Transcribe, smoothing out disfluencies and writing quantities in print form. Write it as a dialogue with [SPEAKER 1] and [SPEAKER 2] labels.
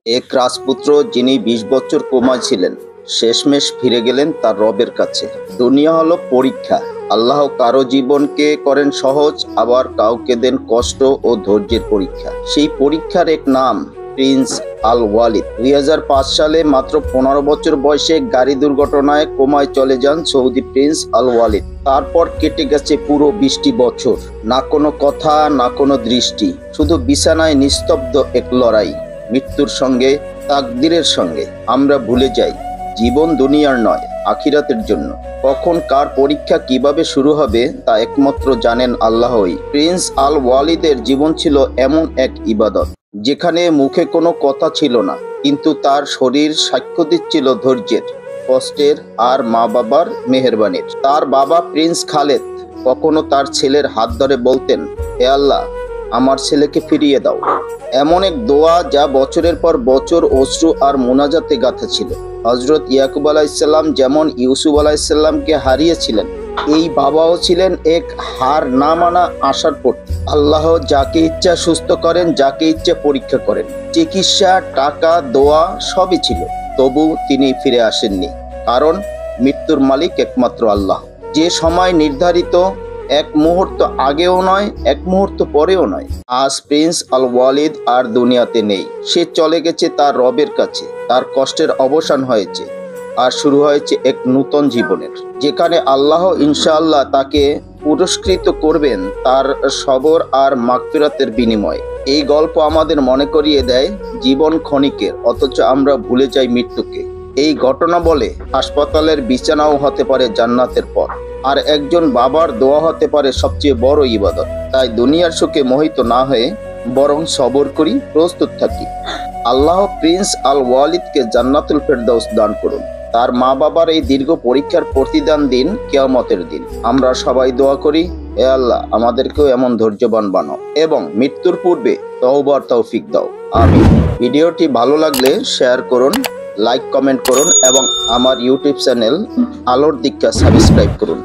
[SPEAKER 1] এক রাজপুত্র যিনি ২০ বছর কোমায় ছিলেন, শেষমেশ ফিরে গেলেন তার রবের কাছে। দুনিয়া হলো পরীক্ষা। আল্লাহ কারো জীবনকে করেন সহজ, আবার কাউকে দেন কষ্ট ও ধৈর্যের পরীক্ষা। সেই পরীক্ষার এক নাম প্রিন্স আল ওয়ালিদ। ২০০৫ সালে মাত্র ১৫ বছর বয়সে গাড়ি দুর্ঘটনায় কোমায় চলে যান সৌদি প্রিন্স আল ওয়ালিদ। তারপর কেটে গেছে পুরো ২০টি বছর। না কোনো কথা, না কোনো দৃষ্টি, শুধু বিছানায় নিস্তব্ধ এক লড়াই মৃত্যুর সঙ্গে, তাকদীরের সঙ্গে। আমরা ভুলে যাই জীবন দুনিয়ার নয়, আখিরাতের জন্য। কখন কার পরীক্ষা কিভাবে শুরু হবে তা একমাত্র জানেন আল্লাহই। প্রিন্স আল ওয়ালিদের জীবন ছিল এমন এক ইবাদত, যেখানে মুখে কোনো কথা ছিল না, কিন্তু তার শরীর সাক্ষ্য দিচ্ছিল ধৈর্যের, কষ্টের আর মা বাবার মেহেরবানির। তার বাবা প্রিন্স খালেদ কখনো তার ছেলের হাত ধরে বলতেন, হে আল্লাহ, আমার ছেলেকে ফিরিয়ে দাও। এমন এক দোয়া যা বছরের পর বছর অশ্রু আর মোনাজাতে গাঁথা ছিল। হযরত ইয়াকুব আলাইহিসসালাম যেমন ইউসুফ আলাইহিসসালামকে হারিয়েছিলেন, এই বাবাও ছিলেন এক হার না মানা আশার প্রতীক। আল্লাহ যাকে ইচ্ছা সুস্থ করেন, যাকে ইচ্ছা পরীক্ষা করেন। চিকিৎসা, টাকা, দোয়া সবই ছিল, তবু তিনি ফিরে আসেননি। কারণ মৃত্যুর মালিক একমাত্র আল্লাহ। যে সময় নির্ধারিত, এক মুহূর্ত আগেও নয়, এক মুহূর্ত পরেও নয়। আজ প্রিন্স আল ওয়ালিদ আর দুনিয়াতে নেই। সে চলে গেছে তার রবের কাছে। তার কষ্টের অবসান হয়েছে, আর শুরু হয়েছে এক নূতন জীবনের, যেখানে আল্লাহ ইনশাআল্লাহ তাকে পুরস্কৃত করবেন তার সবর আর মাগফিরাতের বিনিময়ে। এই গল্প আমাদের মনে করিয়ে দেয় জীবন ক্ষণিকের, অথচ আমরা ভুলে যাই মৃত্যুকে। এই ঘটনা বলে হাসপাতালের বিছানাও হতে পারে জান্নাতের পথ, আর একজন বাবার দোয়া হতে পারে সবচেয়ে বড় ইবাদত। তাই দুনিয়ার সুখে মোহিত না হয়ে বরং সবর করি, প্রস্তুত থাকি। আল্লাহ প্রিন্স আল ওয়ালিদকে জান্নাতুল ফেরদাউস দান করুন। তার মা বাবার এই দীর্ঘ পরীক্ষার প্রতিদান দিন কিয়ামতের দিন। আমরা সবাই দোয়া করি, হে আল্লাহ, আমাদেরকেও এমন ধৈর্যবান বানাও এবং মৃত্যুর পূর্বে তওবার তৌফিক দাও। আমিন। ভিডিওটি ভালো লাগলে শেয়ার করুন, লাইক, কমেন্ট করুন এবং আমার ইউটিউব চ্যানেল আলোর দীক্ষা সাবস্ক্রাইব করুন।